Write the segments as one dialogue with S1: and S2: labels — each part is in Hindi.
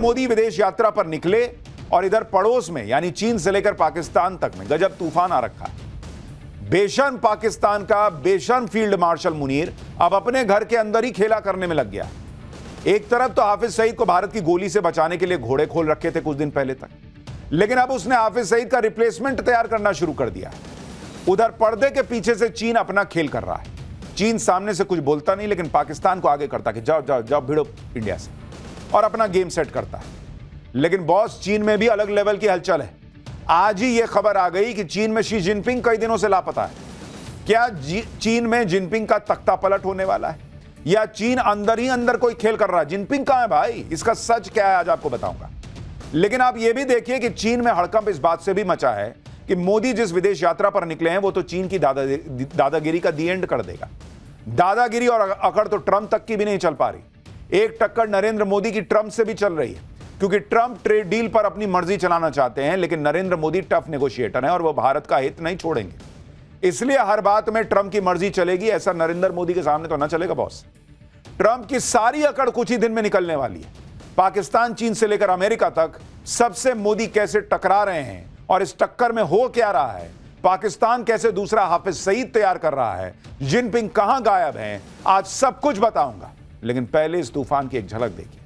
S1: मोदी विदेश यात्रा पर निकले और इधर पड़ोस में यानी चीन से लेकर पाकिस्तान तक में गजब तूफान आ रखा है। बेशर्म पाकिस्तान का बेशर्म फील्ड मार्शल मुनीर अब अपने घर के अंदर ही खेला करने में लग गया। एक तरफ तो हाफिज सईद को भारत की गोली से बचाने के लिए घोड़े खोल रखे थे कुछ दिन पहले तक, लेकिन अब उसने हाफिज सईद का रिप्लेसमेंट तैयार करना शुरू कर दिया। उधर पर्दे के पीछे से चीन अपना खेल कर रहा है। चीन सामने से कुछ बोलता नहीं, लेकिन पाकिस्तान को आगे करता कि जाओ जाओ जाओ भिड़ो इंडिया से, और अपना गेम सेट करता है। लेकिन बॉस, चीन में भी अलग लेवल की हलचल है। आज ही यह खबर आ गई कि चीन में शी जिनपिंग कई दिनों से लापता है। क्या चीन में जिनपिंग का तख्ता पलट होने वाला है, या चीन अंदर ही अंदर कोई खेल कर रहा है? जिनपिंग कहां है भाई? इसका सच क्या है आज आपको बताऊंगा। लेकिन आप यह भी देखिए कि चीन में हड़कंप इस बात से भी मचा है कि मोदी जिस विदेश यात्रा पर निकले हैं वो तो चीन की दादागिरी का दी एंड कर देगा। दादागिरी और अकड़ तो ट्रंप तक की भी नहीं चल पा रही। एक टक्कर नरेंद्र मोदी की ट्रंप से भी चल रही है, क्योंकि ट्रंप ट्रेड डील पर अपनी मर्जी चलाना चाहते हैं, लेकिन नरेंद्र मोदी टफ नेगोशिएटर हैं और वो भारत का हित नहीं छोड़ेंगे। इसलिए हर बात में ट्रंप की मर्जी चलेगी, ऐसा नरेंद्र मोदी के सामने तो ना चलेगा बॉस। ट्रंप की सारी अकड़ कुछ ही दिन में निकलने वाली है। पाकिस्तान, चीन से लेकर अमेरिका तक सबसे मोदी कैसे टकरा रहे हैं और इस टक्कर में हो क्या रहा है, पाकिस्तान कैसे दूसरा हाफिज सईद तैयार कर रहा है, जिनपिंग कहां गायब हैं, आज सब कुछ बताऊंगा। लेकिन पहले इस तूफान की एक झलक देखिए।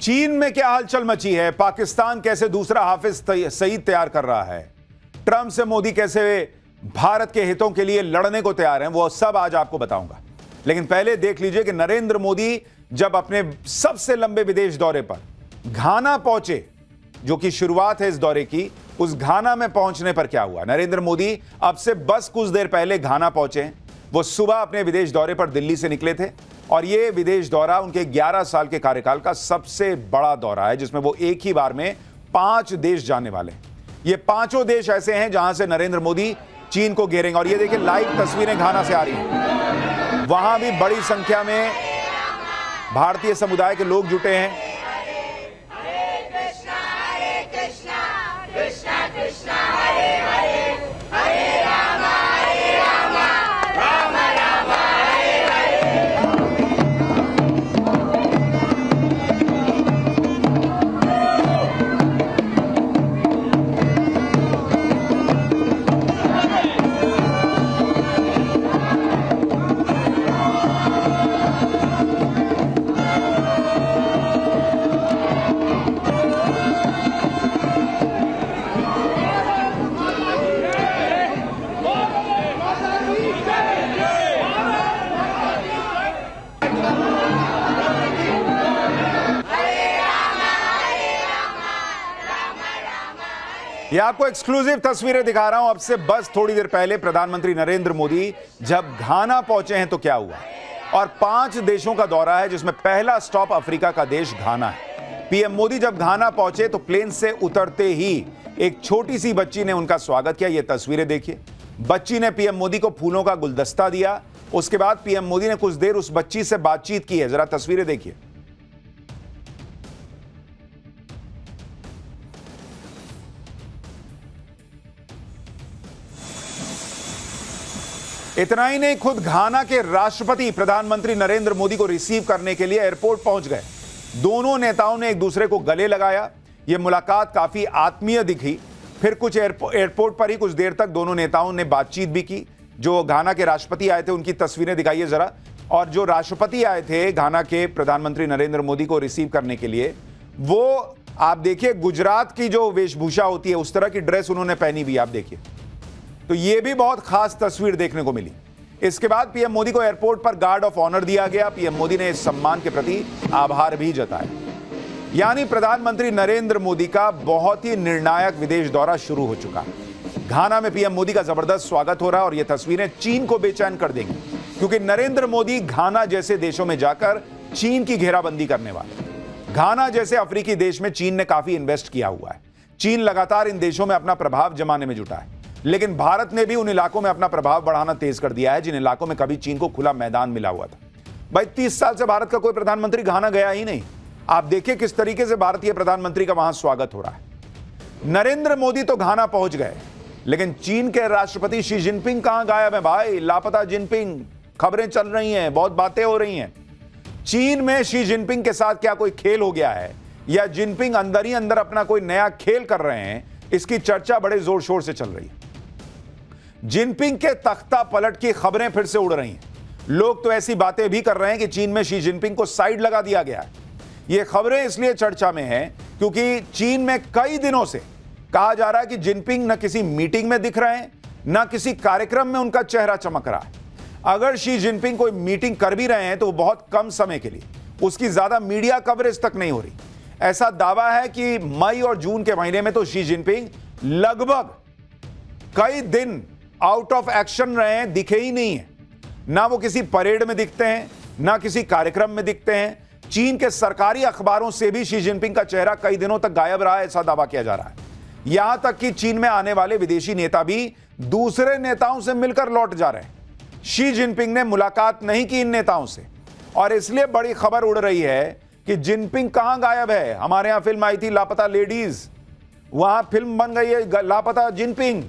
S1: चीन में क्या हलचल मची है, पाकिस्तान कैसे दूसरा हाफिज सईद तैयार कर रहा है, ट्रंप से मोदी कैसे भारत के हितों के लिए लड़ने को तैयार हैं, वो सब आज आपको बताऊंगा। लेकिन पहले देख लीजिए कि नरेंद्र मोदी जब अपने सबसे लंबे विदेश दौरे पर घाना पहुंचे, जो कि शुरुआत है इस दौरे की, उस घाना में पहुंचने पर क्या हुआ। नरेंद्र मोदी अब से बस कुछ देर पहले घाना पहुंचे। वो सुबह अपने विदेश दौरे पर दिल्ली से निकले थे और यह विदेश दौरा उनके 11 साल के कार्यकाल का सबसे बड़ा दौरा है, जिसमें वो एक ही बार में 5 देश जाने वाले हैं। ये पांचों देश ऐसे हैं जहां से नरेंद्र मोदी चीन को घेरेंगे। और ये देखिए लाइव तस्वीरें घाना से आ रही हैं। वहां भी बड़ी संख्या में भारतीय समुदाय के लोग जुटे हैं। ये आपको एक्सक्लूसिव तस्वीरें दिखा रहा हूं। अब से बस थोड़ी देर पहले प्रधानमंत्री नरेंद्र मोदी जब घाना पहुंचे हैं तो क्या हुआ, और 5 देशों का दौरा है जिसमें पहला स्टॉप अफ्रीका का देश घाना है। पीएम मोदी जब घाना पहुंचे तो प्लेन से उतरते ही एक छोटी सी बच्ची ने उनका स्वागत किया। ये तस्वीरें देखिए। बच्ची ने पीएम मोदी को फूलों का गुलदस्ता दिया। उसके बाद पीएम मोदी ने कुछ देर उस बच्ची से बातचीत की है। जरा तस्वीरें देखिए। इतना ही नहीं, खुद घाना के राष्ट्रपति प्रधानमंत्री नरेंद्र मोदी को रिसीव करने के लिए एयरपोर्ट पहुंच गए। दोनों नेताओं ने एक दूसरे को गले लगाया। यह मुलाकात काफी आत्मीय दिखी। फिर कुछ एयरपोर्ट पर ही कुछ देर तक दोनों नेताओं ने बातचीत भी की। जो घाना के राष्ट्रपति आए थे उनकी तस्वीरें दिखाइए जरा। और जो राष्ट्रपति आए थे घाना के प्रधानमंत्री नरेंद्र मोदी को रिसीव करने के लिए, वो आप देखिए गुजरात की जो वेशभूषा होती है उस तरह की ड्रेस उन्होंने पहनी हुई, आप देखिए। तो यह भी बहुत खास तस्वीर देखने को मिली। इसके बाद पीएम मोदी को एयरपोर्ट पर गार्ड ऑफ ऑनर दिया गया। पीएम मोदी ने इस सम्मान के प्रति आभार भी जताया। यानी प्रधानमंत्री नरेंद्र मोदी का बहुत ही निर्णायक विदेश दौरा शुरू हो चुका है। घाना में पीएम मोदी का जबरदस्त स्वागत हो रहा है और यह तस्वीरें चीन को बेचैन कर देंगी, क्योंकि नरेंद्र मोदी घाना जैसे देशों में जाकर चीन की घेराबंदी करने वाले। घाना जैसे अफ्रीकी देश में चीन ने काफी इन्वेस्ट किया हुआ है। चीन लगातार इन देशों में अपना प्रभाव जमाने में जुटा है, लेकिन भारत ने भी उन इलाकों में अपना प्रभाव बढ़ाना तेज कर दिया है जिन इलाकों में कभी चीन को खुला मैदान मिला हुआ था। भाई 30 साल से भारत का कोई प्रधानमंत्री घाना गया ही नहीं। आप देखिए किस तरीके से भारतीय प्रधानमंत्री का वहां स्वागत हो रहा है। नरेंद्र मोदी तो घाना पहुंच गए, लेकिन चीन के राष्ट्रपति शी जिनपिंग कहां गायब है भाई? लापता जिनपिंग, खबरें चल रही हैं, बहुत बातें हो रही हैं। चीन में शी जिनपिंग के साथ क्या कोई खेल हो गया है, या जिनपिंग अंदर ही अंदर अपना कोई नया खेल कर रहे हैं? इसकी चर्चा बड़े जोर शोर से चल रही है। जिनपिंग के तख्ता पलट की खबरें फिर से उड़ रही हैं। लोग तो ऐसी बातें भी कर रहे हैं कि चीन में शी जिनपिंग को साइड लगा दिया गया है। ये खबरें इसलिए चर्चा में हैं क्योंकि चीन में कई दिनों से कहा जा रहा है कि जिनपिंग न किसी मीटिंग में दिख रहे हैं, न किसी कार्यक्रम में उनका चेहरा चमक रहा है। अगर शी जिनपिंग कोई मीटिंग कर भी रहे हैं तो बहुत कम समय के लिए, उसकी ज्यादा मीडिया कवरेज तक नहीं हो रही। ऐसा दावा है कि मई और जून के महीने में तो शी जिनपिंग लगभग कई दिन आउट ऑफ एक्शन रहे हैं, दिखे ही नहीं है। ना वो किसी परेड में दिखते हैं, ना किसी कार्यक्रम में दिखते हैं। चीन के सरकारी अखबारों से भी शी जिनपिंग का चेहरा कई दिनों तक गायब रहा है, ऐसा दावा किया जा रहा है। यहां तक कि चीन में आने वाले विदेशी नेता भी दूसरे नेताओं से मिलकर लौट जा रहे हैं। शी जिनपिंग ने मुलाकात नहीं की इन नेताओं से, और इसलिए बड़ी खबर उड़ रही है कि जिनपिंग कहां गायब है। हमारे यहां फिल्म आई थी लापता लेडीज, वहां फिल्म बन गई है लापता जिनपिंग।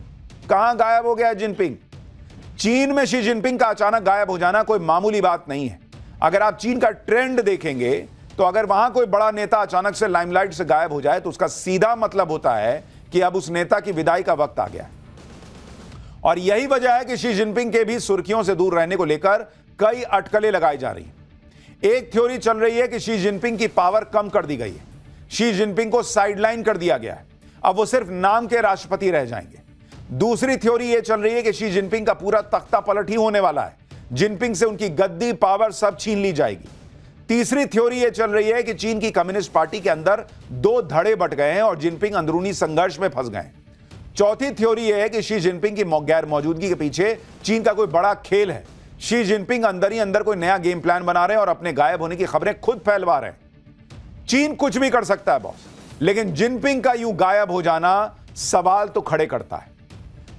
S1: कहां गायब हो गया है जिनपिंग? चीन में शी जिनपिंग का अचानक गायब हो जाना कोई मामूली बात नहीं है। अगर आप चीन का ट्रेंड देखेंगे तो अगर वहां कोई बड़ा नेता अचानक से लाइमलाइट से गायब हो जाए तो उसका सीधा मतलब होता है कि अब उस नेता की विदाई का वक्त आ गया है। और यही वजह है कि शी जिनपिंग के भी सुर्खियों से दूर रहने को लेकर कई अटकलें लगाई जा रही हैं। एक थ्योरी चल रही है कि शी जिनपिंग की पावर कम कर दी गई है, शी जिनपिंग को साइडलाइन कर दिया गया है, अब वो सिर्फ नाम के राष्ट्रपति रह जाएंगे। दूसरी थ्योरी यह चल रही है कि शी जिनपिंग का पूरा तख्ता पलट ही होने वाला है, जिनपिंग से उनकी गद्दी पावर सब छीन ली जाएगी। तीसरी थ्योरी यह चल रही है कि चीन की कम्युनिस्ट पार्टी के अंदर दो धड़े बट गए हैं और जिनपिंग अंदरूनी संघर्ष में फंस गए। चौथी थ्योरी यह है कि शी जिनपिंग की गैर मौजूदगी के पीछे चीन का कोई बड़ा खेल है। शी जिनपिंग अंदर ही अंदर कोई नया गेम प्लान बना रहे हैं और अपने गायब होने की खबरें खुद फैलवा रहे हैं। चीन कुछ भी कर सकता है बॉस, लेकिन जिनपिंग का यूं गायब हो जाना सवाल तो खड़े करता है।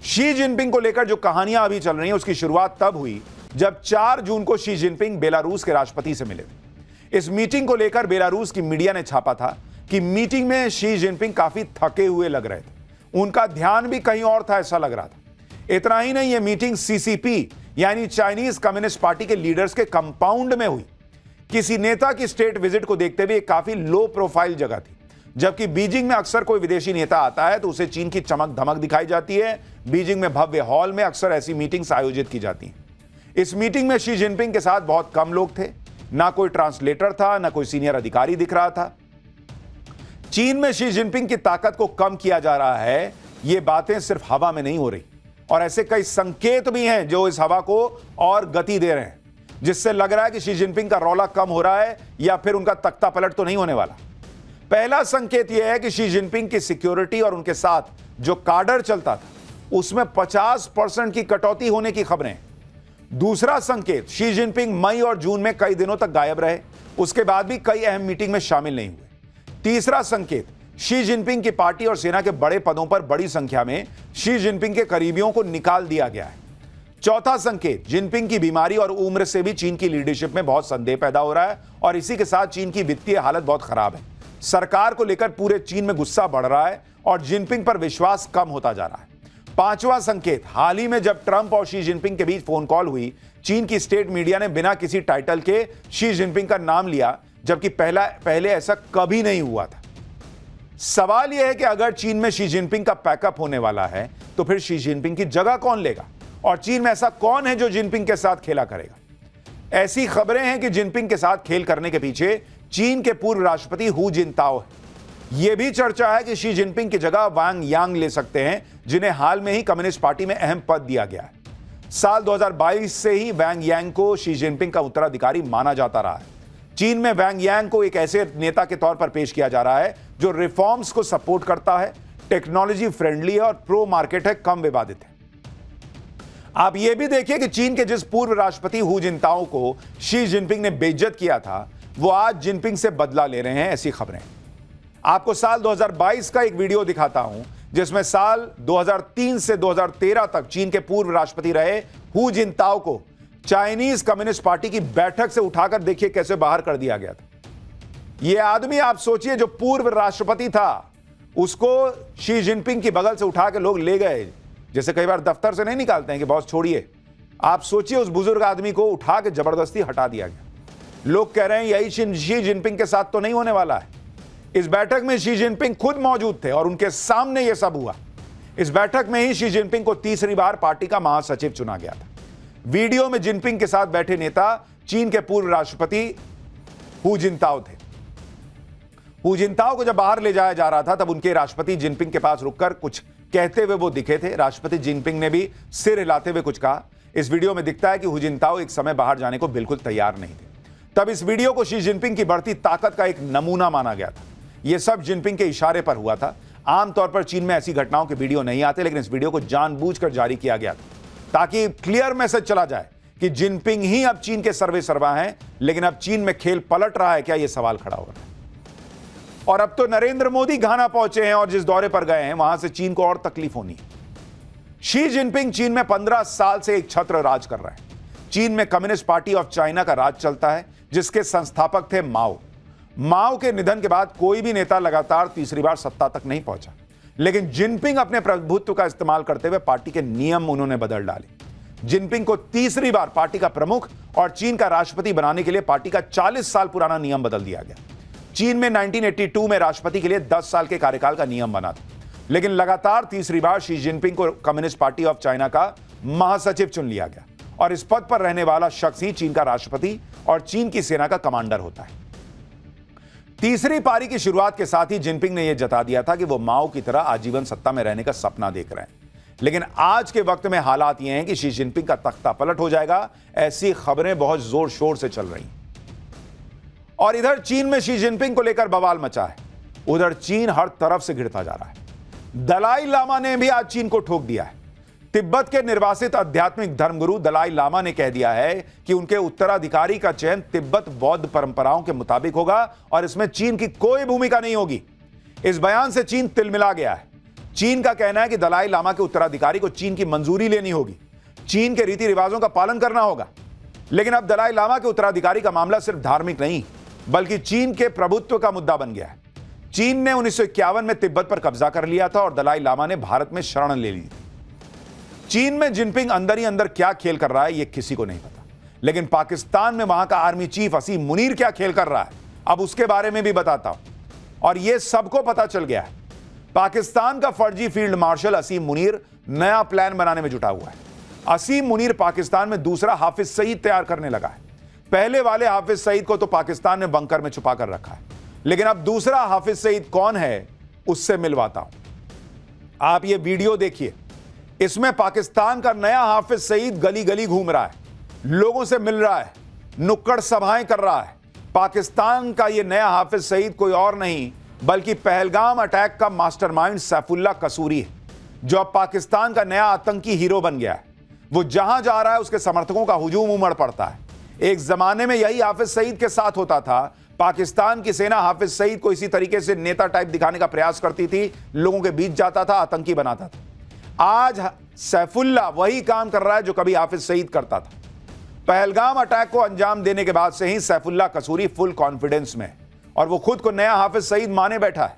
S1: शी जिनपिंग को लेकर जो कहानियां अभी चल रही हैं उसकी शुरुआत तब हुई जब 4 जून को शी जिनपिंग बेलारूस के राष्ट्रपति से मिले थे। इस मीटिंग को लेकर बेलारूस की मीडिया ने छापा था कि मीटिंग में शी जिनपिंग काफी थके हुए लग रहे थे, उनका ध्यान भी कहीं और था ऐसा लग रहा था। इतना ही नहीं, यह मीटिंग सीसीपी यानी चाइनीज कम्युनिस्ट पार्टी के लीडर्स के कंपाउंड में हुई। किसी नेता की स्टेट विजिट को देखते हुए काफी लो प्रोफाइल जगह थी। जबकि बीजिंग में अक्सर कोई विदेशी नेता आता है तो उसे चीन की चमक धमक दिखाई जाती है। बीजिंग में भव्य हॉल में अक्सर ऐसी मीटिंग्स आयोजित की जाती हैं। इस मीटिंग में शी जिनपिंग के साथ बहुत कम लोग थे, ना कोई ट्रांसलेटर था, ना कोई सीनियर अधिकारी दिख रहा था। चीन में शी जिनपिंग की ताकत को कम किया जा रहा है, ये बातें सिर्फ हवा में नहीं हो रही, और ऐसे कई संकेत भी हैं जो इस हवा को और गति दे रहे हैं, जिससे लग रहा है कि शी जिनपिंग का रौला कम हो रहा है या फिर उनका तख्ता पलट तो नहीं होने वाला। पहला संकेत यह है कि शी जिनपिंग की सिक्योरिटी और उनके साथ जो काडर चलता था उसमें 50% की कटौती होने की खबरें। दूसरा संकेत, शी जिनपिंग मई और जून में कई दिनों तक गायब रहे, उसके बाद भी कई अहम मीटिंग में शामिल नहीं हुए। तीसरा संकेत, शी जिनपिंग की पार्टी और सेना के बड़े पदों पर बड़ी संख्या में शी जिनपिंग के करीबियों को निकाल दिया गया है। चौथा संकेत, जिनपिंग की बीमारी और उम्र से भी चीन की लीडरशिप में बहुत संदेह पैदा हो रहा है, और इसी के साथ चीन की वित्तीय हालत बहुत खराब है। सरकार को लेकर पूरे चीन में गुस्सा बढ़ रहा है और जिनपिंग पर विश्वास कम होता जा रहा है। पांचवा संकेत, हाल ही में जब ट्रंप और शी जिनपिंग के बीच फोन कॉल हुई, चीन की स्टेट मीडिया ने बिना किसी टाइटल के शी जिनपिंग का नाम लिया, जबकि पहले ऐसा कभी नहीं हुआ था। सवाल यह है कि अगर चीन में शी जिनपिंग का पैकअप होने वाला है तो फिर शी जिनपिंग की जगह कौन लेगा, और चीन में ऐसा कौन है जो जिनपिंग के साथ खेला करेगा। ऐसी खबरें हैं कि जिनपिंग के साथ खेल करने के पीछे चीन के पूर्व राष्ट्रपति हु जिनताओ है। यह भी चर्चा है कि शी जिनपिंग की जगह वांग यांग ले सकते हैं, जिन्हें हाल में ही कम्युनिस्ट पार्टी में अहम पद दिया गया है। साल 2022 से ही वांग यांग को शी जिनपिंग का उत्तराधिकारी माना जाता रहा है। चीन में वांग यांग को एक ऐसे नेता के तौर पर पेश किया जा रहा है जो रिफॉर्म्स को सपोर्ट करता है, टेक्नोलॉजी फ्रेंडली है और प्रो मार्केट है, कम विवादित है। आप यह भी देखिए कि चीन के जिस पूर्व राष्ट्रपति हु जिनताओ को शी जिनपिंग ने बेइज्जत किया था, वो आज जिनपिंग से बदला ले रहे हैं, ऐसी खबरें। आपको साल 2022 का एक वीडियो दिखाता हूं जिसमें साल 2003 से 2013 तक चीन के पूर्व राष्ट्रपति रहे हु जिनताओ को चाइनीज कम्युनिस्ट पार्टी की बैठक से उठाकर देखिए कैसे बाहर कर दिया गया था। यह आदमी आप सोचिए जो पूर्व राष्ट्रपति था, उसको शी जिनपिंग की बगल से उठा के लोग ले गए, जैसे कई बार दफ्तर से नहीं निकालते हैं कि बॉस छोड़िए। आप सोचिए उस बुजुर्ग आदमी को उठा के जबरदस्ती हटा दिया गया। लोग कह रहे हैं यही शी जिनपिंग के साथ तो नहीं होने वाला है। इस बैठक में शी जिनपिंग खुद मौजूद थे और उनके सामने यह सब हुआ। इस बैठक में ही शी जिनपिंग को तीसरी बार पार्टी का महासचिव चुना गया था। वीडियो में जिनपिंग के साथ बैठे नेता चीन के पूर्व राष्ट्रपति हु जिनताओ थे। हु जिनताओ को जब बाहर ले जाया जा रहा था तब उनके राष्ट्रपति जिनपिंग के पास रुककर कुछ कहते हुए वो दिखे थे। राष्ट्रपति जिनपिंग ने भी सिर हिलाते हुए कुछ कहा। इस वीडियो में दिखता है कि हु जिनताओ एक समय बाहर जाने को बिल्कुल तैयार नहीं थे। तब इस वीडियो को शी जिनपिंग की बढ़ती ताकत का एक नमूना माना गया था। यह सब जिनपिंग के इशारे पर हुआ था। आमतौर पर चीन में ऐसी घटनाओं के वीडियो नहीं आते, लेकिन इस वीडियो को जानबूझकर जारी किया गया था ताकि क्लियर मैसेज चला जाए कि जिनपिंग ही अब चीन के सर्वे सर्वा हैं। लेकिन अब चीन में खेल पलट रहा है क्या, यह सवाल खड़ा हो रहा है। और अब तो नरेंद्र मोदी घाना पहुंचे हैं और जिस दौरे पर गए हैं वहां से चीन को और तकलीफ होनी है। शी जिनपिंग चीन में 15 साल से एक छत्र राज कर रहा है। चीन में कम्युनिस्ट पार्टी ऑफ चाइना का राज चलता है, जिसके संस्थापक थे माओ। माओ के निधन के बाद कोई भी नेता लगातार तीसरी बार सत्ता तक नहीं पहुंचा, लेकिन जिनपिंग अपने प्रभुत्व का इस्तेमाल करते हुए पार्टी के नियम उन्होंने बदल डाले। जिनपिंग को तीसरी बार पार्टी का प्रमुख और चीन का राष्ट्रपति बनाने के लिए पार्टी का 40 साल पुराना नियम बदल दिया गया। चीन में 1982 में राष्ट्रपति के लिए 10 साल के कार्यकाल का नियम बना था, लेकिन लगातार तीसरी बार शी जिनपिंग को कम्युनिस्ट पार्टी ऑफ चाइना का महासचिव चुन लिया गया और इस पद पर रहने वाला शख्स ही चीन का राष्ट्रपति और चीन की सेना का कमांडर होता है। तीसरी पारी की शुरुआत के साथ ही जिनपिंग ने यह जता दिया था कि वो माओ की तरह आजीवन सत्ता में रहने का सपना देख रहे हैं। लेकिन आज के वक्त में हालात ये हैं कि शी जिनपिंग का तख्ता पलट हो जाएगा, ऐसी खबरें बहुत जोर शोर से चल रही हैं। और इधर चीन में शी जिनपिंग को लेकर बवाल मचा है, उधर चीन हर तरफ से घिरता जा रहा है। दलाई लामा ने भी आज चीन को ठोक दिया है। तिब्बत के निर्वासित आध्यात्मिक धर्मगुरु दलाई लामा ने कह दिया है कि उनके उत्तराधिकारी का चयन तिब्बत बौद्ध परंपराओं के मुताबिक होगा और इसमें चीन की कोई भूमिका नहीं होगी। इस बयान से चीन तिलमिला गया है। चीन का कहना है कि दलाई लामा के उत्तराधिकारी को चीन की मंजूरी लेनी होगी, चीन के रीति रिवाजों का पालन करना होगा। लेकिन अब दलाई लामा के उत्तराधिकारी का मामला सिर्फ धार्मिक नहीं बल्कि चीन के प्रभुत्व का मुद्दा बन गया है। चीन ने 1951 में तिब्बत पर कब्जा कर लिया था और दलाई लामा ने भारत में शरण ले ली थी। चीन में जिनपिंग अंदर ही अंदर क्या खेल कर रहा है यह किसी को नहीं पता, लेकिन पाकिस्तान में वहां का आर्मी चीफ असीम मुनीर क्या खेल कर रहा है, अब उसके बारे में भी बताता हूं। और यह सबको पता चल गया है। पाकिस्तान का फर्जी फील्ड मार्शल असीम मुनीर नया प्लान बनाने में जुटा हुआ है। असीम मुनीर पाकिस्तान में दूसरा हाफिज सईद तैयार करने लगा है। पहले वाले हाफिज सईद को तो पाकिस्तान ने बंकर में छुपा कर रखा है, लेकिन अब दूसरा हाफिज सईद कौन है उससे मिलवाता हूं। आप ये वीडियो देखिए, इसमें पाकिस्तान का नया हाफिज सईद गली गली घूम रहा है, लोगों से मिल रहा है, नुक्कड़ सभाएं कर रहा है। पाकिस्तान का यह नया हाफिज सईद कोई और नहीं बल्कि पहलगाम अटैक का मास्टरमाइंड सैफुल्लाह कसूरी है, जो अब पाकिस्तान का नया आतंकी हीरो बन गया है। वो जहां जा रहा है उसके समर्थकों का हुजूम उमड़ पड़ता है। एक जमाने में यही हाफिज सईद के साथ होता था। पाकिस्तान की सेना हाफिज सईद को इसी तरीके से नेता टाइप दिखाने का प्रयास करती थी, लोगों के बीच जाता था, आतंकी बनाता था। आज सैफुल्लाह वही काम कर रहा है जो कभी हाफिज सईद करता था। पहलगाम अटैक को अंजाम देने के बाद से ही सैफुल्लाह कसूरी फुल कॉन्फिडेंस में और वो खुद को नया हाफिज सईद माने बैठा है।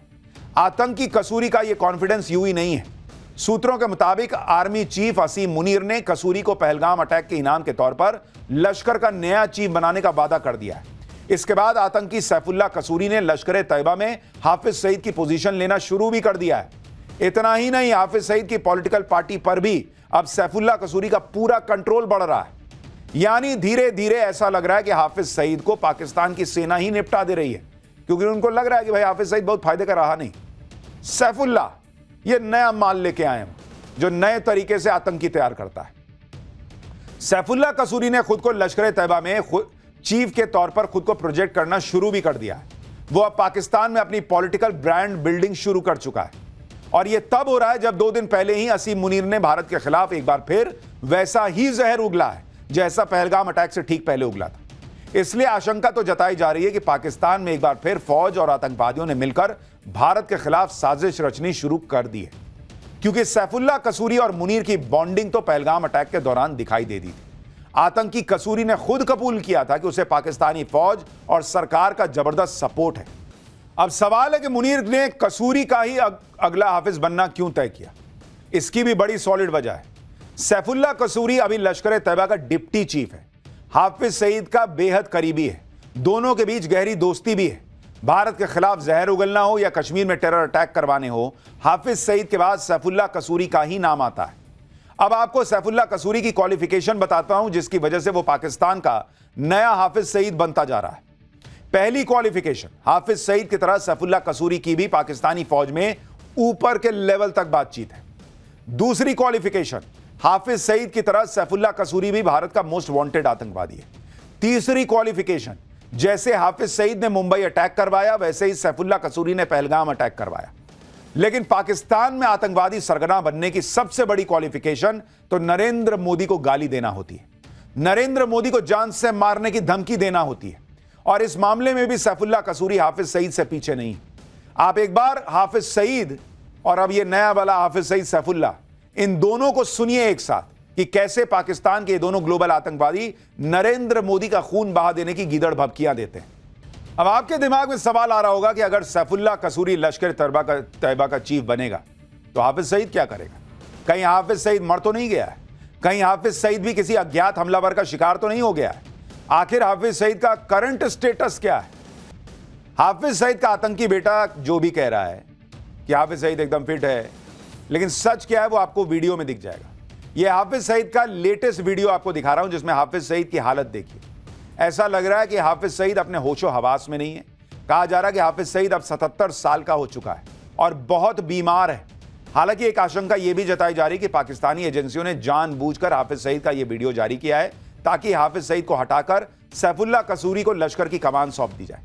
S1: आतंकी कसूरी का ये कॉन्फिडेंस यूं ही नहीं है। सूत्रों के मुताबिक आर्मी चीफ असीम मुनीर ने कसूरी को पहलगाम अटैक के इनाम के तौर पर लश्कर का नया चीफ बनाने का वादा कर दिया है। इसके बाद आतंकी सैफुल्लाह कसूरी ने लश्कर तैयबा में हाफिज सईद की पोजीशन लेना शुरू भी कर दिया है। इतना ही नहीं, हाफिज सईद की पॉलिटिकल पार्टी पर भी अब सैफुल्लाह कसूरी का पूरा कंट्रोल बढ़ रहा है। यानी धीरे धीरे ऐसा लग रहा है कि हाफिज सईद को पाकिस्तान की सेना ही निपटा दे रही है, क्योंकि उनको लग रहा है कि भाई हाफिज सईद बहुत फायदे का रहा नहीं। सैफुल्लाह ये नया माल लेके आए हैं जो नए तरीके से आतंकी तैयार करता है। सैफुल्लाह कसूरी ने खुद को लश्कर तैयबा में चीफ के तौर पर खुद को प्रोजेक्ट करना शुरू भी कर दिया है। वो अब पाकिस्तान में अपनी पॉलिटिकल ब्रांड बिल्डिंग शुरू कर चुका है और यह तब हो रहा है जब 2 दिन पहले ही असीम मुनीर ने भारत के खिलाफ एक बार फिर वैसा ही जहर उगला है जैसा पहलगाम अटैक से ठीक पहले उगला था। इसलिए आशंका तो जताई जा रही है कि पाकिस्तान में एक बार फिर फौज और आतंकवादियों ने मिलकर भारत के खिलाफ साजिश रचनी शुरू कर दी है, क्योंकि सैफुल्लाह कसूरी और मुनीर की बॉन्डिंग तो पहलगाम अटैक के दौरान दिखाई दे दी थी। आतंकी कसूरी ने खुद कबूल किया था कि उसे पाकिस्तानी फौज और सरकार का जबरदस्त सपोर्ट है। अब सवाल है कि मुनीर ने कसूरी का ही अगला हाफिज बनना क्यों तय किया। इसकी भी बड़ी सॉलिड वजह है। सैफुल्लाह कसूरी अभी लश्कर तैयबा का डिप्टी चीफ है, हाफिज सईद का बेहद करीबी है, दोनों के बीच गहरी दोस्ती भी है। भारत के खिलाफ जहर उगलना हो या कश्मीर में टेरर अटैक करवाने हो, हाफिज सईद के बाद सैफुल्लाह कसूरी का ही नाम आता है। अब आपको सैफुल्लाह कसूरी की क्वालिफिकेशन बताता हूं जिसकी वजह से वो पाकिस्तान का नया हाफिज सईद बनता जा रहा है। पहली क्वालिफिकेशन, हाफिज सईद की तरह सैफुल्लाह कसूरी की भी पाकिस्तानी फौज में ऊपर के लेवल तक बातचीत है। दूसरी क्वालिफिकेशन, हाफिज सईद की तरह सैफुल्लाह कसूरी भी भारत का मोस्ट वांटेड आतंकवादी है। तीसरी क्वालिफिकेशन, जैसे हाफिज सईद ने मुंबई अटैक करवाया वैसे ही सैफुल्लाह कसूरी ने पहलगाम अटैक करवाया। लेकिन पाकिस्तान में आतंकवादी सरगना बनने की सबसे बड़ी क्वालिफिकेशन तो नरेंद्र मोदी को गाली देना होती है, नरेंद्र मोदी को जान से मारने की धमकी देना होती है। और इस मामले में भी सैफुल्लाह कसूरी हाफिज सईद से पीछे नहीं। आप एक बार हाफिज सईद और अब ये नया वाला हाफिज सईद सैफुल्लाह, इन दोनों को सुनिए एक साथ कि कैसे पाकिस्तान के दोनों ग्लोबल आतंकवादी नरेंद्र मोदी का खून बहा देने की गीदड़ भभकियां देते हैं। अब आपके दिमाग में सवाल आ रहा होगा कि अगर सैफुल्लाह कसूरी लश्कर तैयबा का चीफ बनेगा तो हाफिज सईद क्या करेगा? कहीं हाफिज सईद मर तो नहीं गया है? कहीं हाफिज सईद भी किसी अज्ञात हमलावर का शिकार तो नहीं हो गया है? आखिर हाफिज सईद का करंट स्टेटस क्या है? हाफिज सईद का आतंकी बेटा जो भी कह रहा है कि हाफिज सईद एकदम फिट है, लेकिन सच क्या है वो आपको वीडियो में दिख जाएगा। ये हाफिज सईद का लेटेस्ट वीडियो आपको दिखा रहा हूं जिसमें हाफिज सईद की हालत देखिए। ऐसा लग रहा है कि हाफिज सईद अपने होशो हवास में नहीं है। कहा जा रहा है कि हाफिज सईद अब 77 साल का हो चुका है और बहुत बीमार है। हालांकि एक आशंका यह भी जताई जा रही है कि पाकिस्तानी एजेंसियों ने जानबूझकर हाफिज सईद का यह वीडियो जारी किया है ताकि हाफिज सईद को हटाकर सैफुल्लाह कसूरी को लश्कर की कमान सौंप दी जाए।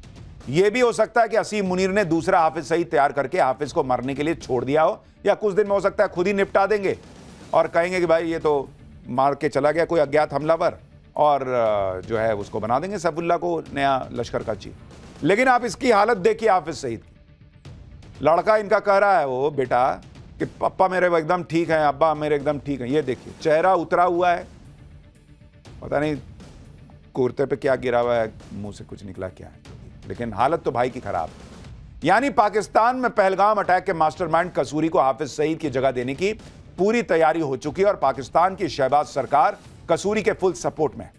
S1: यह भी हो सकता है कि असीम मुनीर ने दूसरा हाफिज सईद तैयार करके हाफिज को मरने के लिए छोड़ दिया हो, या कुछ दिन में हो सकता है खुद ही निपटा देंगे और कहेंगे कि भाई ये तो मार के चला गया कोई अज्ञात हमलावर, और जो है उसको बना देंगे सैफुल्लाह को नया लश्कर का चीफ। लेकिन आप इसकी हालत देखिए हाफिज सईद की। लड़का इनका कह रहा है वो बेटा कि पापा मेरे एकदम ठीक हैं, अब्बा मेरे एकदम ठीक हैं। ये देखिए चेहरा उतरा हुआ है, पता नहीं कुर्ते पे क्या गिरा हुआ है, मुंह से कुछ निकला क्या है, लेकिन हालत तो भाई की खराब है। यानी पाकिस्तान में पहलगाम अटैक के मास्टरमाइंड कसूरी को हाफिज सईद की जगह देने की पूरी तैयारी हो चुकी है और पाकिस्तान की शहबाज सरकार कसूरी के फुल सपोर्ट में,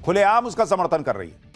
S1: खुलेआम उसका समर्थन कर रही है।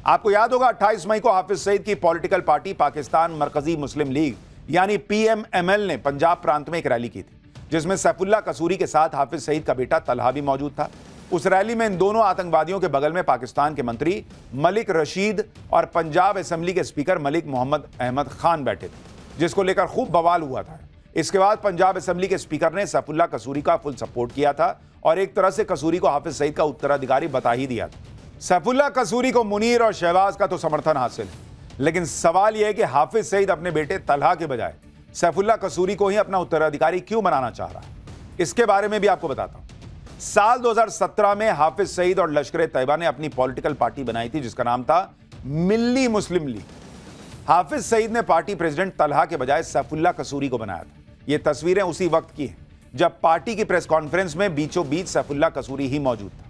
S1: आपको याद होगा 28 मई को हाफिज सईद की पॉलिटिकल पार्टी पाकिस्तान मरकजी मुस्लिम लीग यानी PMML ने पंजाब प्रांत में एक रैली की थी जिसमें सैफुल्लाह कसूरी के साथ हाफिज सईद का बेटा तलहा भी मौजूद था। उस रैली में इन दोनों आतंकवादियों के बगल में पाकिस्तान के मंत्री मलिक रशीद और पंजाब असेंबली के स्पीकर मलिक मोहम्मद अहमद खान बैठे थे, जिसको लेकर खूब बवाल हुआ था। इसके बाद पंजाब असेंबली के स्पीकर ने सैफुल्लाह कसूरी का फुल सपोर्ट किया था और एक तरह से कसूरी को हाफिज सईद का उत्तराधिकारी बता ही दिया था। सैफुल्लाह कसूरी को मुनीर और शहबाज का तो समर्थन हासिल है, लेकिन सवाल यह है कि हाफिज सईद अपने बेटे तलहा के बजाय सैफुल्लाह कसूरी को ही अपना उत्तराधिकारी क्यों बनाना चाह रहा है। इसके बारे में भी आपको बताता हूं। साल 2017 में हाफिज सईद और लश्कर तैयबा ने अपनी पॉलिटिकल पार्टी बनाई थी जिसका नाम था मिल्ली मुस्लिम लीग। हाफिज सईद ने पार्टी प्रेसिडेंट तलहा के बजाय सैफुल्लाह कसूरी को बनाया था। ये तस्वीरें उसी वक्त की हैं जब पार्टी की प्रेस कॉन्फ्रेंस में बीचों बीच सैफुल्लाह कसूरी ही मौजूद था।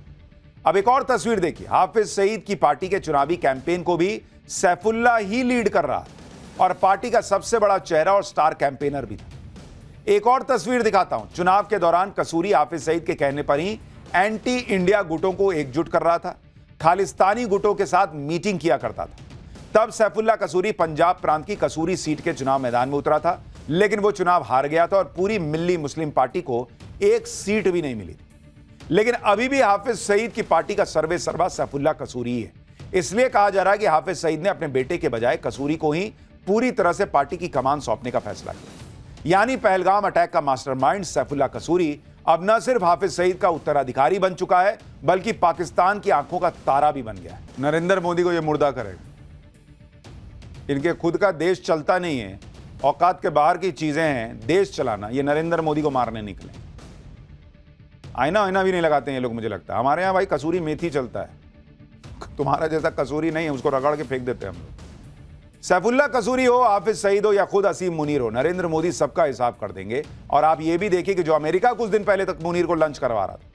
S1: अब एक और तस्वीर देखिए, हाफिज सईद की पार्टी के चुनावी कैंपेन को भी सैफुल्लाह ही लीड कर रहा और पार्टी का सबसे बड़ा चेहरा और स्टार कैंपेनर भी था। एक और तस्वीर दिखाता हूं। चुनाव के दौरान कसूरी हाफिज सईद के कहने पर ही एंटी इंडिया गुटों को एकजुट कर रहा था, खालिस्तानी गुटों के साथ मीटिंग किया करता था। तब सैफुल्लाह कसूरी पंजाब प्रांत की कसूरी सीट के चुनाव मैदान में उतरा था, लेकिन वो चुनाव हार गया था और पूरी मिल्ली मुस्लिम पार्टी को एक सीट भी नहीं मिली थी। लेकिन अभी भी हाफिज सईद की पार्टी का सर्वे सर्वा सैफुल्लाह कसूरी है। इसलिए कहा जा रहा है कि हाफिज सईद ने अपने बेटे के बजाय कसूरी को ही पूरी तरह से पार्टी की कमान सौंपने का फैसला किया। यानी पहलगाम अटैक का मास्टरमाइंड सैफुल्लाह कसूरी अब न सिर्फ हाफिज सईद का उत्तराधिकारी बन चुका है, बल्कि पाकिस्तान की आंखों का तारा भी बन गया है। नरेंद्र मोदी को यह मुर्दा करेगा। इनके खुद का देश चलता नहीं है, औकात के बाहर की चीजें हैं, देश चलाना। ये नरेंद्र मोदी को मारने निकले। आईना आईना भी नहीं लगाते हैं ये लोग, मुझे लगता है। हमारे यहां भाई कसूरी मेथी चलता है, तुम्हारा जैसा कसूरी नहीं है, उसको रगड़ के फेंक देते हैं हम लोग। सैफुल्लाह कसूरी हो, हाफिज सईद हो या खुद असीम मुनीर हो, नरेंद्र मोदी सबका हिसाब कर देंगे। और आप ये भी देखिए कि जो अमेरिका कुछ दिन पहले तक मुनीर को लंच करवा रहा था,